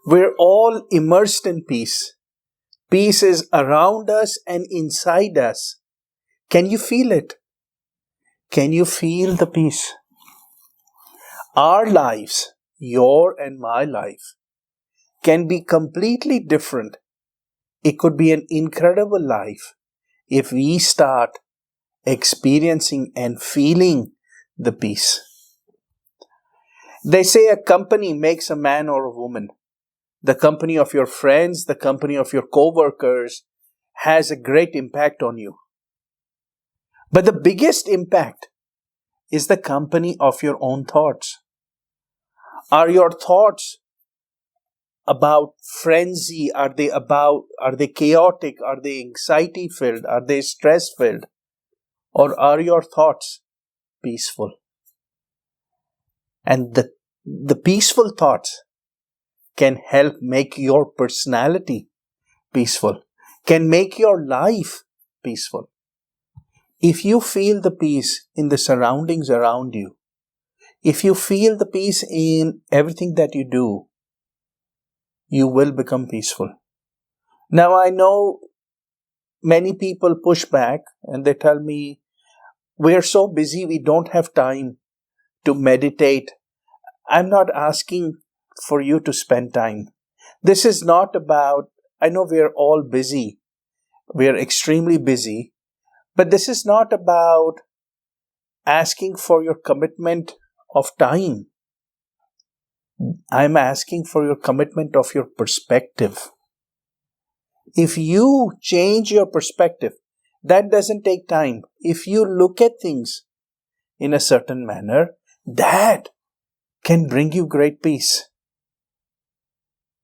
We're all immersed in peace. Peace is around us and inside us. Can you feel it? Can you feel the peace? Our lives, your and my life, can be completely different. It could be an incredible life if we start experiencing and feeling the peace. They say a company makes a man or a woman. The company of your friends, the company of your co-workers has a great impact on you. But the biggest impact is the company of your own thoughts. Are your thoughts about frenzy? Are they chaotic? Are they anxiety filled? Are they stress filled? Or are your thoughts peaceful? And the peaceful thoughts can help make your personality peaceful, can make your life peaceful. If you feel the peace in the surroundings around you, if you feel the peace in everything that you do, you will become peaceful. Now, I know many people push back and they tell me, we're so busy, we don't have time to meditate. I'm not asking for you to spend time. This is not about, I know we're all busy. We're extremely busy. But this is not about asking for your commitment of time. I'm asking for your commitment of your perspective. If you change your perspective, that doesn't take time. If you look at things in a certain manner, that can bring you great peace.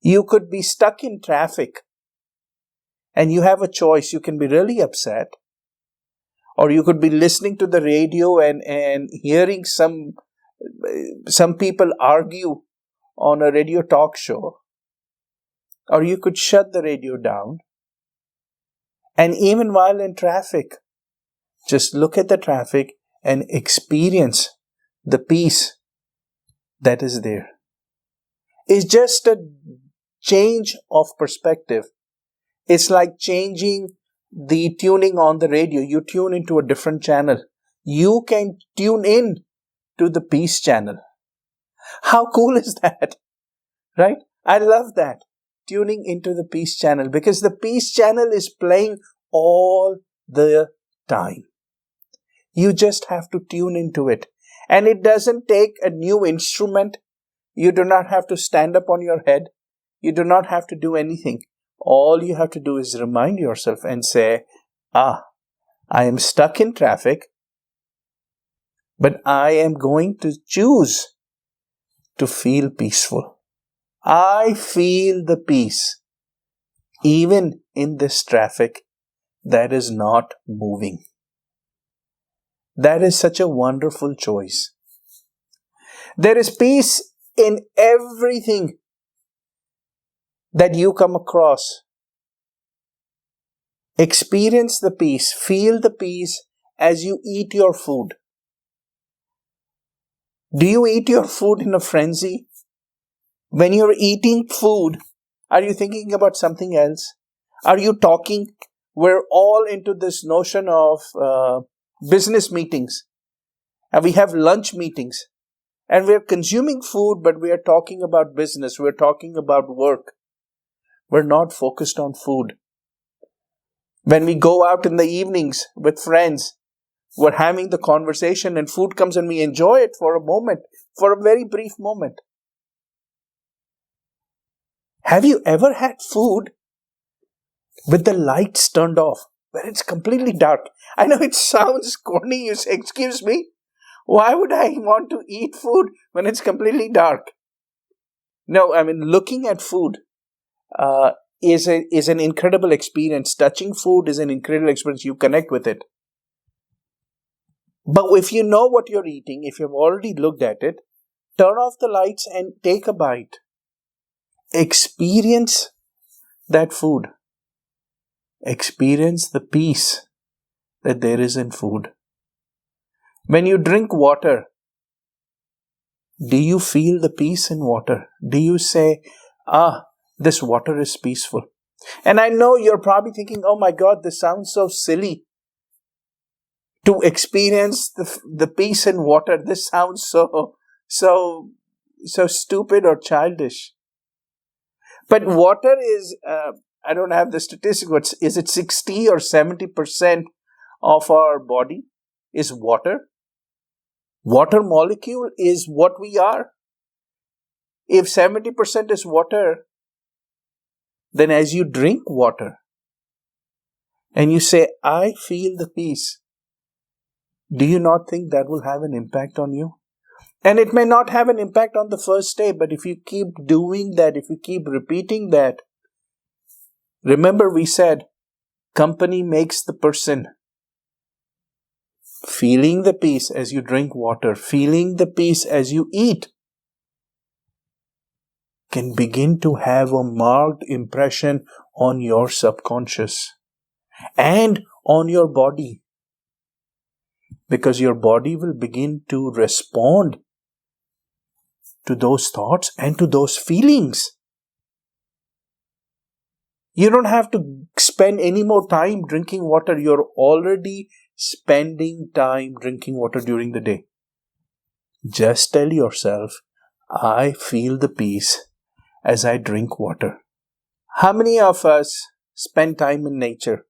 You could be stuck in traffic and you have a choice. You can be really upset, or you could be listening to the radio and hearing some people argue on a radio talk show, or you could shut the radio down. And even while in traffic, just look at the traffic and experience the peace that is there. It's just a change of perspective. It's like changing the tuning on the radio. You tune into a different channel. You can tune in to the peace channel. How cool is that? Right? I love that. Tuning into the peace channel, because the peace channel is playing all the time. You just have to tune into it. And it doesn't take a new instrument. You do not have to stand up on your head. You do not have to do anything. All you have to do is remind yourself and say, I am stuck in traffic, but I am going to choose to feel peaceful. I feel the peace even in this traffic that is not moving. That is such a wonderful choice. There is peace in everything that you come across. Experience the peace, feel the peace as you eat your food. Do you eat your food in a frenzy? When you're eating food, are you thinking about something else? Are you talking? We're all into this notion of business meetings. And we have lunch meetings. And we're consuming food, but we are talking about business. We're talking about work. We're not focused on food. When we go out in the evenings with friends, we're having the conversation and food comes and we enjoy it for a moment, for a very brief moment. Have you ever had food with the lights turned off, where it's completely dark? I know it sounds corny. You say, excuse me, why would I want to eat food when it's completely dark? No, I mean, looking at food is an incredible experience. Touching food is an incredible experience. You connect with it. But if you know what you're eating, if you've already looked at it, turn off the lights and take a bite. Experience that food. Experience the peace that there is in food. When you drink water, do you feel the peace in water? Do you say, this water is peaceful. And I know you're probably thinking, oh my God, this sounds so silly. To experience the peace in water, this sounds so stupid or childish. But water is, I don't have the statistic, but is it 60 or 70% of our body is water? Water molecule is what we are. If 70% is water, then as you drink water and you say, I feel the peace, do you not think that will have an impact on you? And it may not have an impact on the first day, but if you keep doing that, if you keep repeating that, remember we said, company makes the person. Feeling the peace as you drink water, feeling the peace as you eat, can begin to have a marked impression on your subconscious and on your body. Because your body will begin to respond to those thoughts and to those feelings. You don't have to spend any more time drinking water. You're already spending time drinking water during the day. Just tell yourself, I feel the peace as I drink water. How many of us spend time in nature?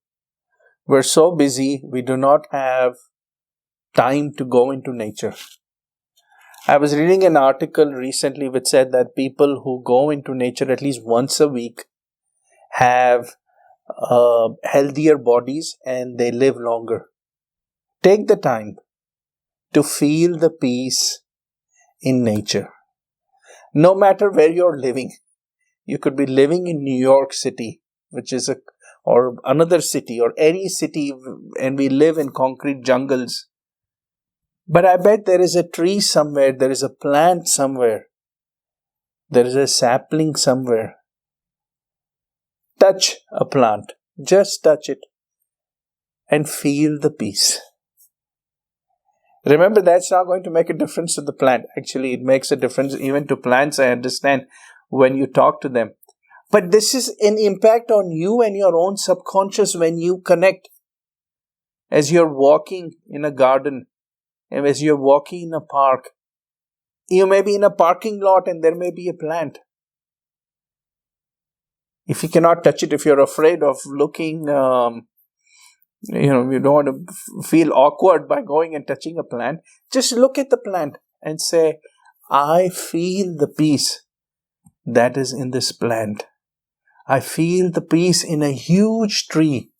We're so busy, we do not have time to go into nature. I was reading an article recently which said that people who go into nature at least once a week have healthier bodies and they live longer. Take the time to feel the peace in nature. No matter where you're living, you could be living in New York City, or another city, or any city, and we live in concrete jungles. But I bet there is a tree somewhere, there is a plant somewhere, there is a sapling somewhere. Touch a plant, just touch it, and feel the peace. Remember, that's not going to make a difference to the plant. Actually, it makes a difference even to plants, I understand, when you talk to them. But this is an impact on you and your own subconscious when you connect. As you're walking in a garden, and as you're walking in a park, you may be in a parking lot and there may be a plant. If you cannot touch it, if you're afraid of looking, you don't want to feel awkward by going and touching a plant, just look at the plant and say, I feel the peace that is in this plant. I feel the peace in a huge tree.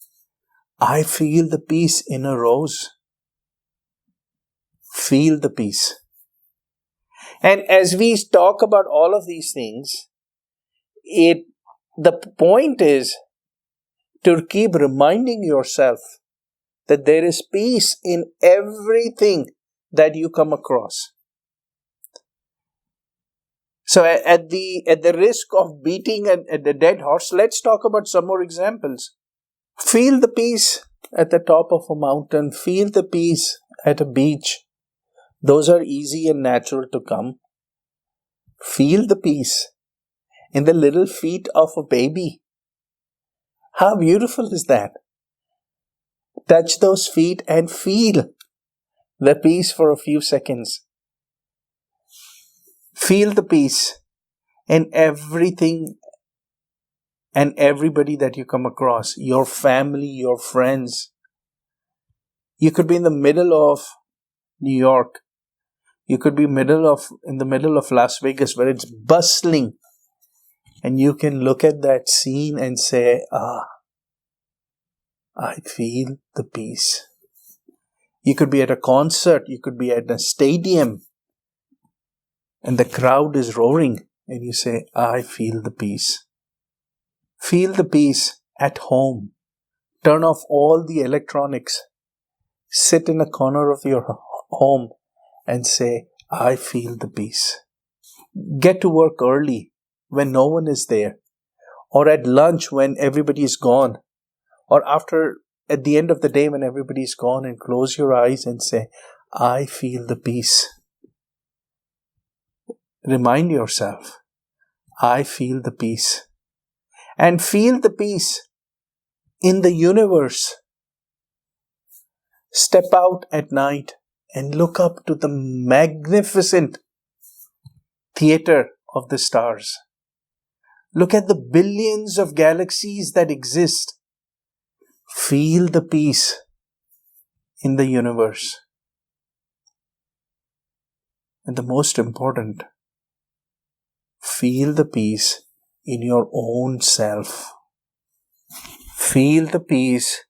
I feel the peace in a rose. Feel the peace. And as we talk about all of these things, the point is to keep reminding yourself that there is peace in everything that you come across. So at the risk of beating a dead horse, let's talk about some more examples. Feel the peace at the top of a mountain. Feel the peace at a beach. Those are easy and natural to come. Feel the peace in the little feet of a baby. How beautiful is that? Touch those feet and feel the peace for a few seconds. Feel the peace in everything and everybody that you come across. Your family, your friends. You could be in the middle of New York. You could be in the middle of Las Vegas where it's bustling. And you can look at that scene and say, I feel the peace. You could be at a concert. You could be at a stadium. And the crowd is roaring. And you say, I feel the peace. Feel the peace at home. Turn off all the electronics. Sit in a corner of your home and say, I feel the peace. Get to work early when no one is there. Or at lunch when everybody is gone. Or at the end of the day when everybody is gone, and close your eyes and say, I feel the peace. Remind yourself, I feel the peace. And feel the peace in the universe. Step out at night and look up to the magnificent theater of the stars. Look at the billions of galaxies that exist. Feel the peace in the universe. And the most important, feel the peace in your own self. Feel the peace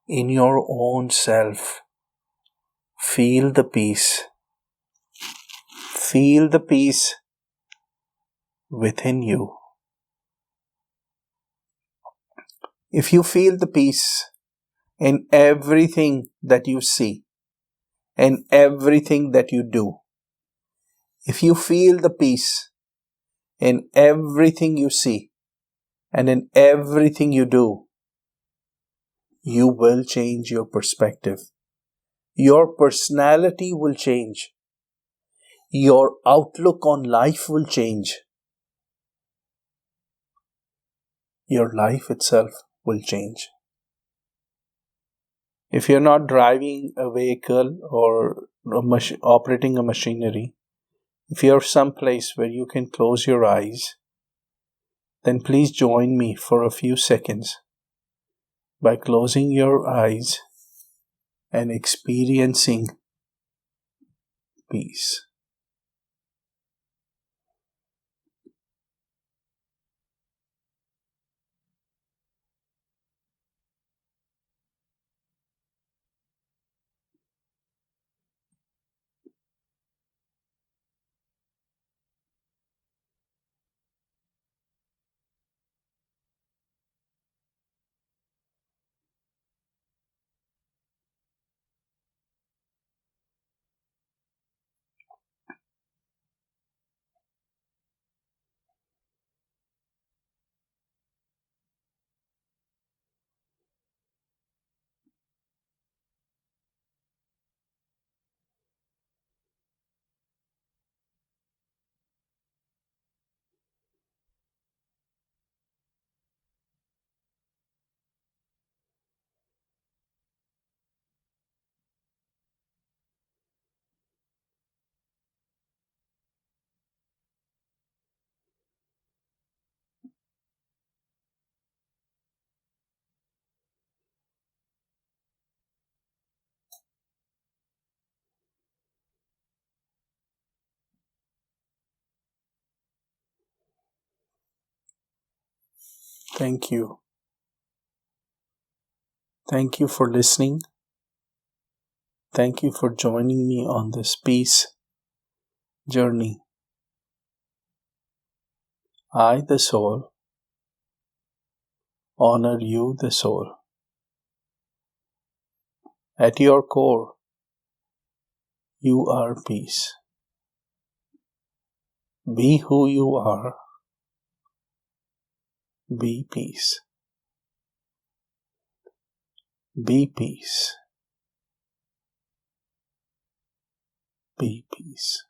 in your own self. Feel the peace. Feel the peace within you. If you feel the peace in everything that you see and everything that you do, if you feel the peace in everything you see and in everything you do, you will change your perspective. Your personality will change. Your outlook on life will change. Your life itself will change. If you're not driving a vehicle or operating a machinery, if you're someplace where you can close your eyes, then please join me for a few seconds by closing your eyes and experiencing peace. Thank you. Thank you for listening. Thank you for joining me on this peace journey. I, the soul, honor you, the soul. At your core, you are peace. Be who you are. Be peace. Be peace. Be peace.